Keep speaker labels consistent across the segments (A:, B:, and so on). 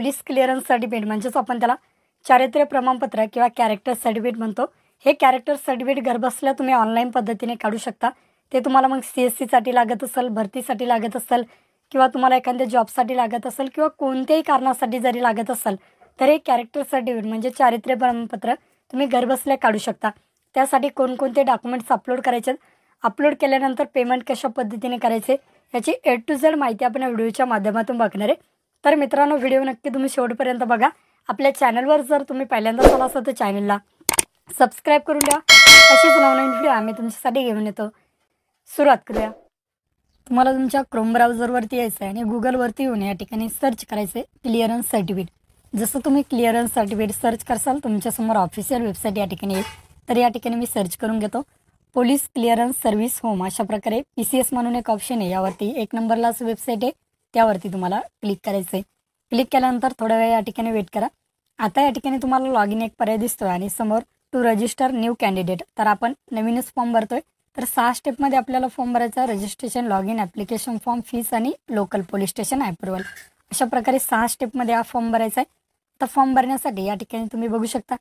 A: Police clearance certificate म्हणजेच आपण त्याला चारित्र्य प्रमाणपत्र किंवा कॅरेक्टर सर्टिफिकेट म्हणतो। हे कॅरेक्टर सर्टिफिकेट घरबसल्या तुम्ही ऑनलाईन पद्धतीने काढू शकता। ते तुम्हाला मग CSCसाठी लागत असेल, भरतीसाठी लागत असेल किंवा तुम्हाला एखाद्या जॉबसाठी लागत असेल किंवा कोणत्याही कारणासाठी जरी लागत असेल तर हे कॅरेक्टर सर्टिफिकेट म्हणजे चारित्र्य प्रमाणपत्र तुम्ही घरबसल्या काढू शकता। त्यासाठी कोणकोणते डॉक्युमेंट्स अपलोड करायचे, अपलोड केल्यानंतर पेमेंट कशा पद्धतीने करायचे याची A to Z माहिती आपण या व्हिडिओच्या माध्यमातून बघणार आहे। तर मित्रांनो, व्हिडिओ नक्की तुम्ही शेवटपर्यंत बघा। आपल्या चॅनलवर जर तुम्ही पहिल्यांदाच आला असाल तर चॅनलला सबस्क्राईब करून द्या। अशीच नवनवीन व्हिडिओ आम्ही तुमच्यासाठी घेऊन येतो। सुरुवात करूया। तुम्हाला तुमच्या क्रोम ब्राउझरवरती यायचं आहे आणि गुगलवरती येऊन या ठिकाणी सर्च करायचं आहे क्लिअरन्स सर्टिफिकेट। जसं तुम्ही क्लिअरन्स सर्टिफिकेट सर्च करसाल तुमच्यासमोर ऑफिशियल वेबसाईट या ठिकाणी येईल। तर या ठिकाणी मी सर्च करून घेतो पोलीस क्लिअरन्स सर्व्हिस होम। अशा प्रकारे PCS म्हणून एक ऑप्शन आहे, यावरती 1 नंबरलाच वेबसाईट आहे, त्यावरती तुम्हाला क्लिक करायचं आहे। क्लिक केल्यानंतर थोडा वेळ या ठिकाणी वेट करा। आता या ठिकाणी तुम्हाला लॉग इन एक पर्याय दिसतो आणि समोर टू रजिस्टर न्यू कॅन्डिडेट। तर आपण नवीनच फॉर्म भरतोय। तर 6 स्टेपमध्ये आपल्याला फॉर्म भरायचा आहे। Registration, log in, application form, fees आणि लोकल पोलीस स्टेशन अप्रूव्हल। अशा प्रकारे 6 स्टेपमध्ये हा फॉर्म भरायचा आहे। तर फॉर्म भरण्यासाठी या ठिकाणी तुम्ही बघू शकता,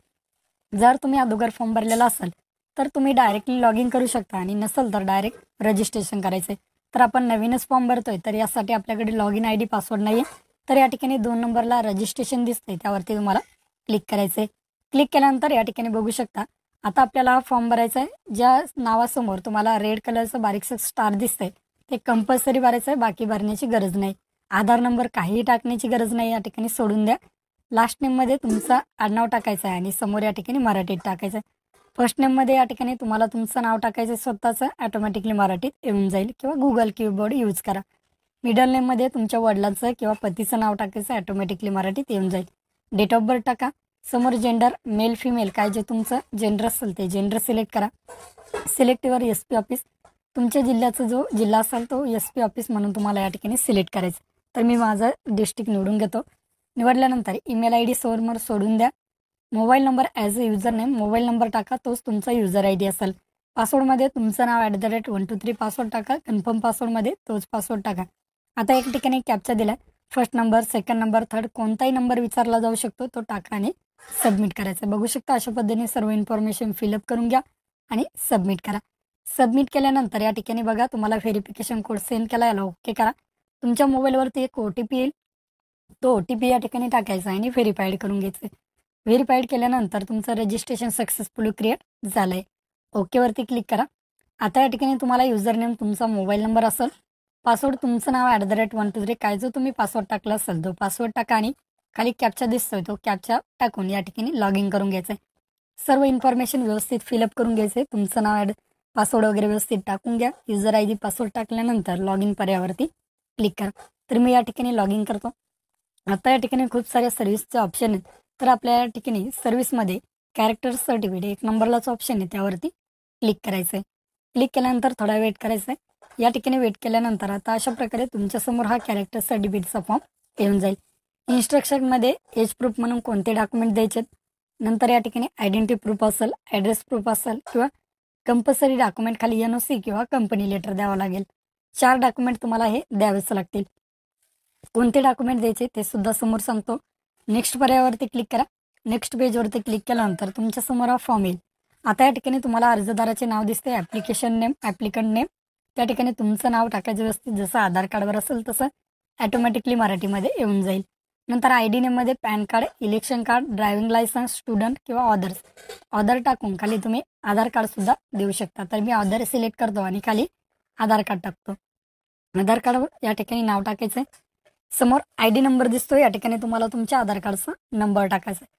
A: जर तुम्ही अगोदर फॉर्म भरलेला असाल तर तुम्ही डायरेक्टली लॉग इन करू शकता आणि नसेल तर डायरेक्ट रजिस्ट्रेशन करायचं आहे। तर आपण नवीनच फॉर्म भरतोय तर यासाठी आपल्याकडे लॉग इन ID पासवर्ड नाही आहे। तर या ठिकाणी 2 नंबरला रजिस्ट्रेशन दिसते, त्यावरती तुम्हाला क्लिक करायचं आहे। क्लिक केल्यानंतर या ठिकाणी बघू शकता आता आपल्याला हा फॉर्म भरायचा आहे। ज्या नावासमोर तुम्हाला रेड कलरचं बारीकसं स्टार दिसतंय ते कंपल्सरी भरायचं आहे, बाकी भरण्याची गरज नाही। आधार नंबर काहीही टाकण्याची गरज नाही, या ठिकाणी सोडून द्या। लास्ट नेममध्ये तुमचा आडनाव टाकायचं आहे आणि समोर या ठिकाणी मराठीत टाकायचं आहे। फर्स्ट नेममध्ये या ठिकाणी तुम्हाला तुमचं नाव टाकायचं आहे स्वतःचं, ऑटोमॅटिकली मराठीत येऊन जाईल किंवा गुगल कीबोर्ड यूज करा। मिडल नेममध्ये तुमच्या वडिलांचं किंवा पतीचं नाव टाकायचं, ऑटोमॅटिकली मराठीत येऊन जाईल। डेट ऑफ बर्थ टाका। समोर जेंडर मेल फिमेल काय जे तुमचं जेंडर असेल ते जेंडर सिलेक्ट करा। सिलेक्ट युअर SP ऑफिस, तुमच्या जिल्ह्याचा जो जिल्हा असेल तो SP ऑफिस म्हणून तुम्हाला या ठिकाणी सिलेक्ट करायचं। तर मी माझं डिस्ट्रिक्ट निवडून घेतो। निवडल्यानंतर ईमेल ID समोर सोडून द्या। Mobile number as a user name, mobile number टाका, तोच तुमचा युजर ID असेल। पासवर्डमध्ये तुमचं नाव @123 पासवर्ड टाका। कन्फर्म पासवर्डमध्ये तोच पासवर्ड टाका। आता एक ठिकाणी कॅप्चा दिला, first number, second number, third कोणताही नंबर विचारला जाऊ शकतो, तो टाका आणि सबमिट करायचं। बघू शकता अशा पद्धतीने सर्व इन्फॉर्मेशन फिलअप करून घ्या आणि सबमिट करा। सबमिट केल्यानंतर या ठिकाणी बघा तुम्हाला व्हेरिफिकेशन कोड सेंड केला, याला ओके करा। तुमच्या मोबाईलवरती एक OTP येईल, तो OTP या ठिकाणी टाकायचा आणि व्हेरीफाईड करून घ्यायचं। व्हेरीफाईड केल्यानंतर तुमचं रजिस्ट्रेशन सक्सेसफुली क्रिएट झालं आहे। ओकेवरती क्लिक करा। आता या ठिकाणी तुम्हाला युजर नेम तुमचा मोबाईल नंबर असेल, पासवर्ड तुमचं नाव @123 काय जो तुम्ही पासवर्ड टाकला असेल तो पासवर्ड टाका आणि खाली कॅप्चा दिसतोय तो कॅप्चा टाकून या ठिकाणी लॉग इन करून घ्यायचं आहे। सर्व इन्फॉर्मेशन व्यवस्थित फिलअप करून घ्यायचं आहे। तुमचं नाव पासवर्ड वगैरे व्यवस्थित टाकून घ्या। युजर ID पासवर्ड टाकल्यानंतर लॉग इन पर्यायावरती क्लिक करा। तर मी या ठिकाणी लॉग इन करतो। आता या ठिकाणी खूप साऱ्या सर्व्हिसचे ऑप्शन आहेत। तर आपल्या या ठिकाणी सर्व्हिसमध्ये कॅरेक्टर सर्टिफिकेट 1 नंबरलाच ऑप्शन आहे, त्यावरती क्लिक करायचं आहे। क्लिक केल्यानंतर थोडा वेट करायचा आहे। या ठिकाणी वेट केल्यानंतर आता अशा प्रकारे तुमच्यासमोर हा कॅरेक्टर सर्टिफिकेटचा फॉर्म येऊन जाईल। इन्स्ट्रक्शनमध्ये एज प्रूफ म्हणून कोणते डॉक्युमेंट द्यायचे, नंतर या ठिकाणी आयडेंटिटी प्रूफ असेल, ॲड्रेस प्रूफ असेल किंवा कंपल्सरी डॉक्युमेंट खाली NOC किंवा कंपनी लेटर द्यावं लागेल। 4 डॉक्युमेंट तुम्हाला हे द्यावेच लागतील। कोणते डॉक्युमेंट द्यायचे ते सुद्धा समोर सांगतो। नेक्स्ट पर्यायावरती क्लिक करा। नेक्स्ट पेजवरती क्लिक केल्यानंतर तुमच्यासमोर हा फॉर्म येईल। आता या ठिकाणी तुम्हाला अर्जदाराचे नाव दिसते, ॲप्लिकेशन नेम, ॲप्लिकंट नेम, त्या ठिकाणी तुमचं नाव टाकायचं व्यवस्थित, जसं आधार कार्डवर असेल तसं ॲटोमॅटिकली मराठीमध्ये येऊन जाईल। नंतर ID नेममध्ये PAN card, election card, driving licence, student किंवा ऑदर्स, ऑदर टाकून खाली तुम्ही आधार कार्डसुद्धा देऊ शकता। तर मी ऑदर सिलेक्ट करतो आणि खाली आधार कार्ड टाकतो। आधार कार्डवर या ठिकाणी नाव टाकायचं आहे। समोर ID नंबर दिसतो, या ठिकाणी तुम्हाला तुमच्या आधार कार्डचा नंबर टाकायचा आहे।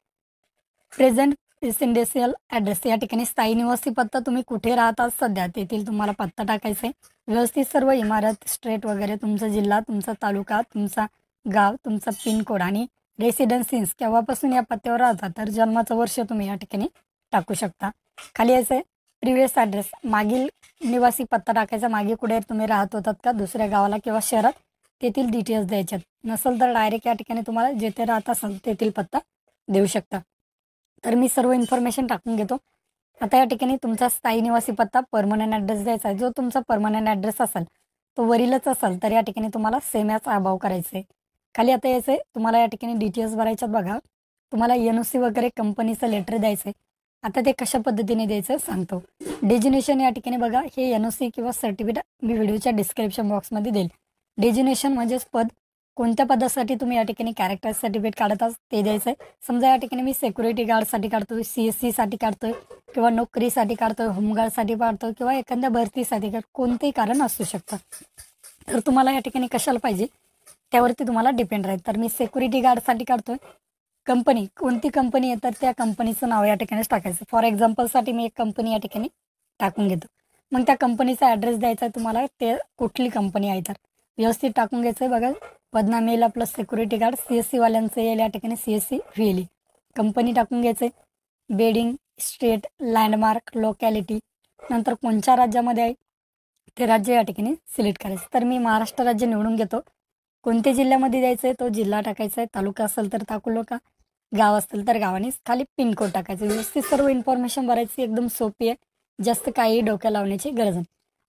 A: प्रेझेंट रेसिडेन्शियल ॲड्रेस, या ठिकाणी स्थायी निवासी पत्ता तुम्ही कुठे राहतात सध्या तेथील तुम्हाला पत्ता टाकायचा आहे। व्यवस्थित सर्व इमारत, स्ट्रेट वगैरे, तुमचा जिल्हा, तुमचा तालुका, तुमचा गाव, तुमचा पिनकोड आणि रेसिडेन्सीज केव्हापासून या पत्त्यावर राहतात तर जन्माचं वर्ष तुम्ही या ठिकाणी टाकू शकता। खाली यायचं आहे प्रिव्हियस ॲड्रेस, मागील निवासी पत्ता टाकायचा, मागे कुठे तुम्ही राहत होतात का दुसऱ्या गावाला किंवा शहरात तेथील डिटेल्स द्यायच्यात। नसेल तर डायरेक्ट या ठिकाणी तुम्हाला जेथे राहत असाल तेथील पत्ता देऊ शकता। तर मी सर्व इन्फॉर्मेशन टाकून घेतो। आता या ठिकाणी तुमचा स्थायी निवासी पत्ता परमनंट ॲड्रेस द्यायचा आहे। जो तुमचा परमनंट ॲड्रेस असेल तो वरीलच असेल तर या ठिकाणी तुम्हाला सेम ॲज अबाव करायचं आहे। खाली आता यायचं आहे तुम्हाला या ठिकाणी डिटेल्स भरायच्यात बघा. तुम्हाला NOC वगैरे कंपनीचं लेटर द्यायचं आहे. आता ते कशा पद्धतीने द्यायचं सांगतो. डेजिग्नेशन या ठिकाणी बघा हे NOC किंवा सर्टिफिकेट मी व्हिडिओच्या डिस्क्रिप्शन बॉक्समध्ये देईल. डेजिग्नेशन म्हणजेच पद, कोणत्या पदासाठी तुम्ही या ठिकाणी कॅरेक्टर सर्टिफिकेट काढत आहात ते द्यायचं आहे. समजा या ठिकाणी मी सिक्युरिटी गार्डसाठी काढतोय, CSCसाठी काढतोय किंवा नोकरीसाठी काढतोय, होमगार्डसाठी काढतोय किंवा एखाद्या भरतीसाठी कोणतेही कारण असू शकतं. तर तुम्हाला या ठिकाणी कशाला पाहिजे त्यावरती तुम्हाला डिपेंड राहील. तर मी सिक्युरिटी गार्डसाठी काढतोय. कंपनी कोणती कंपनी आहे तर त्या कंपनीचं नाव या ठिकाणीच टाकायचं. फॉर एक्झाम्पलसाठी मी एक कंपनी या ठिकाणी टाकून घेतो. मग त्या कंपनीचा ॲड्रेस द्यायचा आहे तुम्हाला, ते कुठली कंपनी आहे तर व्यवस्थित टाकून घ्यायचं आहे. बघा पदनाम येईल प्लस सिक्युरिटी गार्ड, CSCवाल्यांचं येईल या ठिकाणी CSC VLE. कंपनी टाकून घ्यायचं आहे. बेडिंग, स्टेट, लँडमार्क, लोकॅलिटी, नंतर कोणत्या राज्यामध्ये आहे ते राज्य या ठिकाणी सिलेक्ट करायचं. तर मी महाराष्ट्र राज्य निवडून घेतो. कोणत्या जिल्ह्यामध्ये द्यायचं आहे तो जिल्हा टाकायचा आहे. तालुका असेल तर तालुका, गाव असेल तर गावाने खाली पिनकोड टाकायचं. व्यवस्थित सर्व इन्फॉर्मेशन भरायची, एकदम सोपी आहे. जास्त काही डोक्या लावण्याची गरज नाही.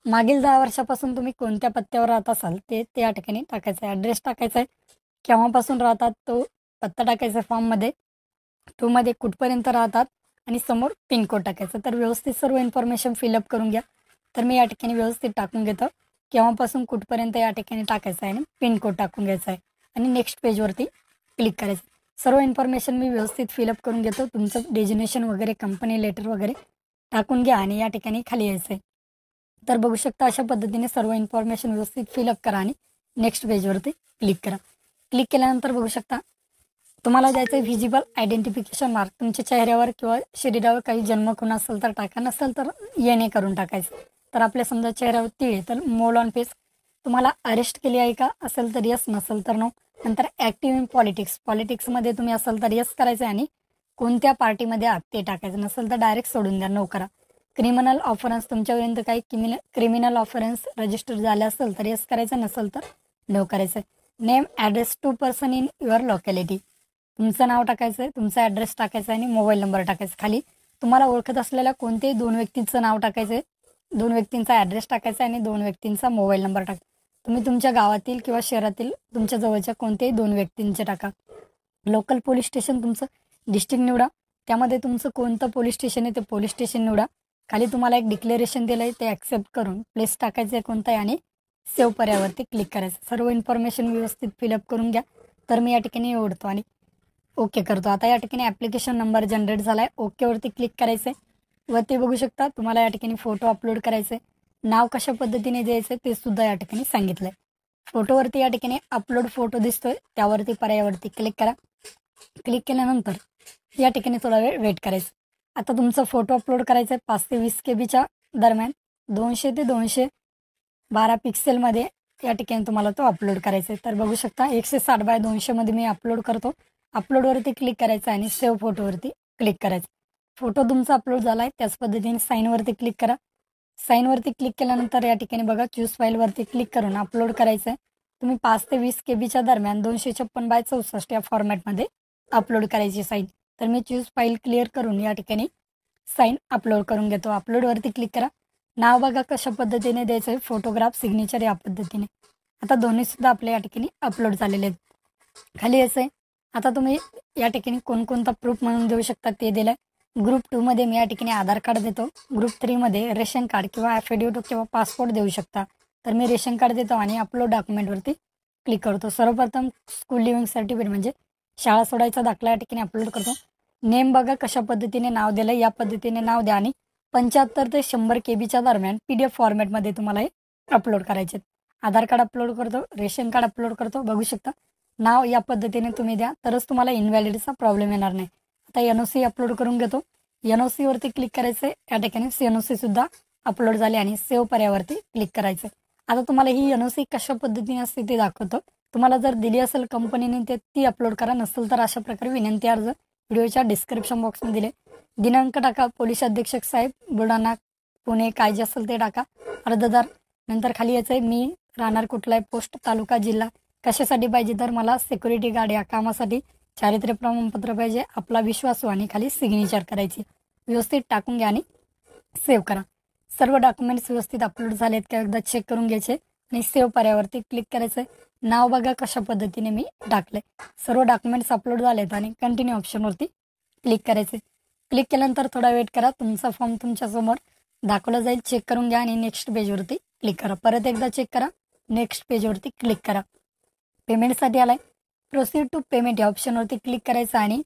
A: मागील 10 वर्षापासून तुम्ही कोणत्या पत्त्यावर राहत असाल ते या ठिकाणी टाकायचं आहे. ॲड्रेस टाकायचा आहे, केव्हापासून राहतात तो पत्ता टाकायचा आहे फॉर्ममध्ये, टूमध्ये कुठपर्यंत राहतात आणि समोर पिनकोड टाकायचं. तर व्यवस्थित सर्व इन्फॉर्मेशन फिलअप करून घ्या. तर मी या ठिकाणी व्यवस्थित टाकून घेतो. केव्हापासून कुठपर्यंत या ठिकाणी टाकायचं आहे आणि पिनकोड टाकून घ्यायचा आहे आणि नेक्स्ट पेजवरती क्लिक करायचं. सर्व इन्फॉर्मेशन मी व्यवस्थित फिलअप करून घेतो. तुमचं डेजिग्नेशन वगैरे कंपनी लेटर वगैरे टाकून घ्या आणि या ठिकाणी खाली यायचं आहे. तर बघू शकता अशा पद्धतीने सर्व इन्फॉर्मेशन व्यवस्थित फिलअप करा आणि नेक्स्ट पेजवरती क्लिक करा. क्लिक केल्यानंतर बघू शकता तुम्हाला द्यायचं आहे व्हिजिबल आयडेंटिफिकेशन मार्क. तुमच्या चेहऱ्यावर किंवा शरीरावर काही जन्मखून असेल तर टाका, नसेल तर येणे करून टाकायचं. तर आपल्या समजा चेहऱ्यावर तिळ तर मोल ऑन फेस. तुम्हाला अरेस्ट केली आहे का असेल तर यस, नसेल तर नो. नंतर ॲक्टिव्ह इन पॉलिटिक्समध्ये तुम्ही असाल तर यस करायचं आणि कोणत्या पार्टीमध्ये आहात ते टाकायचं, नसेल तर डायरेक्ट सोडून द्या, नो करा. क्रिमिनल ऑफरन्स तुमच्यापर्यंत काही क्रिमिनल ऑफरन्स रजिस्टर झाले असेल तर यस करायचं, नसेल तर नो करायचं. Name address two person in your locality. तुमचं नाव टाकायचं आहे, तुमचा ॲड्रेस टाकायचा आहे आणि मोबाईल नंबर टाकायचा. खाली तुम्हाला ओळखत असलेल्या कोणत्याही 2 व्यक्तींचं नाव टाकायचं आहे, 2 व्यक्तींचा ॲड्रेस टाकायचा आहे आणि 2 व्यक्तींचा मोबाईल नंबर टाका. तुम्ही तुमच्या गावातील किंवा शहरातील तुमच्या जवळच्या कोणत्याही 2 व्यक्तींचे टाका. लोकल पोलीस स्टेशन तुमचं डिस्ट्रिक्ट निवडा, त्यामध्ये तुमचं कोणतं पोलीस स्टेशन आहे ते पोलीस स्टेशन निवडा. खाली तुम्हाला एक डिक्लेरेशन दिलं आहे ते ॲक्सेप्ट करून प्लेस टाकायचं आहे कोणतं आहे आणि सेव्ह पर्यावरती क्लिक करायचं. सर्व इन्फॉर्मेशन व्यवस्थित फिलअप करून घ्या. तर मी या ठिकाणी निवडतो आणि ओके करतो. आता या ठिकाणी ॲप्लिकेशन नंबर जनरेट झाला आहे, ओकेवरती क्लिक करायचं आहे. वरती बघू शकता तुम्हाला या ठिकाणी फोटो अपलोड करायचं आहे. नाव कशा पद्धतीने द्यायचं ते सुद्धा या ठिकाणी सांगितलं आहे. फोटोवरती या ठिकाणी अपलोड फोटो दिसतोय त्यावरती पर्यायावरती क्लिक करा. क्लिक केल्यानंतर या ठिकाणी थोडा वेळ वेट करायचं. आता तुमचा फोटो अपलोड करायचा आहे 5 ते 20 KBच्या दरम्यान, 200 ते 212 पिक्सेलमध्ये या ठिकाणी तुम्हाला तो अपलोड करायचा आहे. तर बघू शकता 160 बाय 200 मध्ये मी अपलोड करतो. अपलोडवरती क्लिक करायचं आणि सेव्ह फोटोवरती क्लिक करायचं. फोटो तुमचा अपलोड झाला आहे त्याच पद्धतीने साईनवरती क्लिक करा. साईनवरती क्लिक केल्यानंतर या ठिकाणी बघा चूज फाईलवरती क्लिक करून अपलोड करायचं आहे. तुम्ही 5 ते 20 KBच्या दरम्यान 256 बाय 64 या फॉर्मॅटमध्ये अपलोड करायची साईन. तर मी चूज फाईल क्लिअर करून या ठिकाणी साईन अपलोड करून घेतो. अपलोडवरती क्लिक करा. नाव बघा कशा पद्धतीने द्यायचं आहे, फोटोग्राफ, सिग्नेचर या पद्धतीने. आता दोन्हीसुद्धा आपल्या या ठिकाणी अपलोड झालेले आहेत. खाली यायचं आहे. आता तुम्ही या ठिकाणी कोणकोणता प्रूफ म्हणून देऊ शकता ते दिलं आहे. ग्रुप 2मध्ये मी या ठिकाणी आधार कार्ड देतो. ग्रुप 3मध्ये रेशन कार्ड किंवा ॲफिडेविट किंवा पासपोर्ट देऊ शकता. तर मी रेशन कार्ड देतो आणि अपलोड डॉक्युमेंटवरती क्लिक करतो. सर्वप्रथम स्कूल लिव्हिंग सर्टिफिकेट म्हणजे शाळा सोडायचा दाखला या ठिकाणी अपलोड करतो. नेम बघा कशा पद्धतीने नाव दिलं या पद्धतीने नाव द्या आणि 75 ते 100 KBच्या दरम्यान PDF फॉर्मॅटमध्ये तुम्हाला हे अपलोड करायचे. आधार कार्ड अपलोड करतो, रेशन कार्ड अपलोड करतो. बघू शकता नाव या पद्धतीने तुम्ही द्या तरच तुम्हाला इनव्हॅलिडचा प्रॉब्लेम येणार नाही. आता NOC अपलोड करून घेतो. NOC वरती क्लिक करायचं आहे. या ठिकाणी NOC सुद्धा अपलोड झाले आणि सेव्ह पर्यावरती क्लिक करायचं. आता तुम्हाला ही NOC कशा पद्धतीने असते ते दाखवतो. तुम्हाला जर दिली असेल कंपनीने ते ती अपलोड करा, नसेल तर अशा प्रकारे विनंती अर्ज व्हिडिओच्या डिस्क्रिप्शन बॉक्समध्ये दिले. दिनांक टाका, पोलीस अधीक्षक साहेब, बुलढाणा, पुणे, काय जे असेल ते टाका. अर्जदार नंतर खाली यायचं आहे मी राहणार कुठला आहे, पोस्ट, तालुका, जिल्हा. कशासाठी पाहिजे तर मला सिक्युरिटी गार्ड या कामासाठी. चारित्र्य प्रमाणपत्र पाहिजे, आपला विश्वासू आणि खाली सिग्नेचर करायची. व्यवस्थित टाकून घ्या आणि सेव्ह करा. सर्व डॉक्युमेंट्स व्यवस्थित अपलोड झालेत का एकदा चेक करून घ्यायचे. आणि सेव्ह पर्यावरती क्लिक करायचं आहे। नाव बघा कशा पद्धतीने मी टाकलं आहे। सर्व डॉक्युमेंट्स अपलोड झालेत आणि कंटिन्यू ऑप्शनवरती क्लिक करायचे। क्लिक केल्यानंतर थोडा वेट करा, तुमचा फॉर्म तुमच्यासमोर दाखवला जाईल। चेक करून घ्या आणि नेक्स्ट पेजवरती क्लिक करा। परत एकदा चेक करा, नेक्स्ट पेजवरती क्लिक करा। पेमेंटसाठी आलाय, प्रोसीड टू पेमेंट या ऑप्शनवरती क्लिक करायचं आणि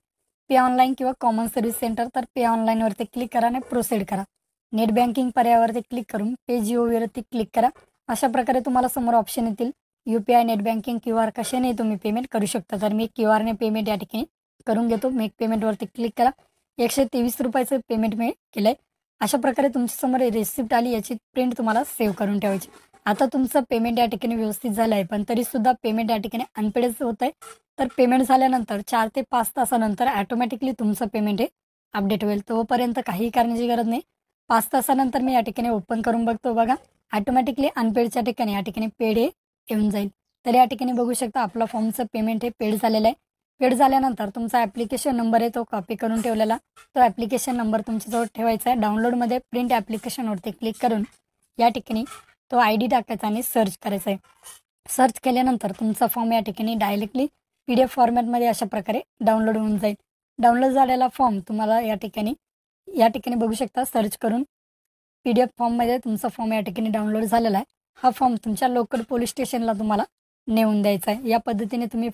A: पे ऑनलाईन किंवा कॉमन सर्व्हिस सेंटर तर पे ऑनलाईनवरती क्लिक करा आणि प्रोसीड करा। नेट बँकिंग पर्यायावरती क्लिक करून पे जिओवरती क्लिक करा। अशा प्रकारे तुम्हाला समोर ऑप्शन येतील। UPI, नेट बँकिंग, QR कशाने तुम्ही पेमेंट करू शकता। तर मी QR ने पेमेंट या ठिकाणी करून घेतो। मेक पेमेंटवरती क्लिक करा। 123 रुपयाचं पेमेंट मी केलं आहे। अशा प्रकारे तुमच्यासमोर रिसिप्ट आली, याची प्रिंट तुम्हाला सेव्ह करून ठेवायची। आता तुमचं पेमेंट या ठिकाणी व्यवस्थित झालं आहे, पण तरीसुद्धा पेमेंट या ठिकाणी अनपेडच होत आहे। तर पेमेंट झाल्यानंतर 4 ते 5 तासानंतर ऑटोमॅटिकली तुमचं पेमेंट हे अपडेट होईल। तोपर्यंत काही करण्याची गरज नाही। 5 तासानंतर मी या ठिकाणी ओपन करून बघतो, बघा ऑटोमॅटिकली अनपेडच्या ठिकाणी या ठिकाणी पेड हे येऊन जाईल। तर या ठिकाणी बघू शकता आपलं फॉर्मचं पेमेंट हे पेड झालेलं आहे। पेड झाल्यानंतर तुमचा ॲप्लिकेशन नंबर आहे तो कॉपी करून ठेवलेला, तो ॲप्लिकेशन नंबर तुमच्याजवळ ठेवायचा आहे। डाउनलोडमध्ये प्रिंट ॲप्लिकेशनवरती क्लिक करून या ठिकाणी तो ID टाकायचा आणि सर्च करायचा आहे। सर्च केल्यानंतर तुमचा फॉर्म या ठिकाणी डायरेक्टली PDF फॉर्मॅटमध्ये अशा प्रकारे डाउनलोड होऊन जाईल। डाउनलोड झालेला फॉर्म तुम्हाला या ठिकाणी बघू शकता, सर्च करून PDF फॉर्ममध्ये तुमचा फॉर्म या ठिकाणी डाउनलोड झालेला आहे। हा फॉर्म तुमच्या लोकल पोलीस स्टेशनला तुम्हाला नेऊन द्यायचा आहे। या पद्धतीने तुम्ही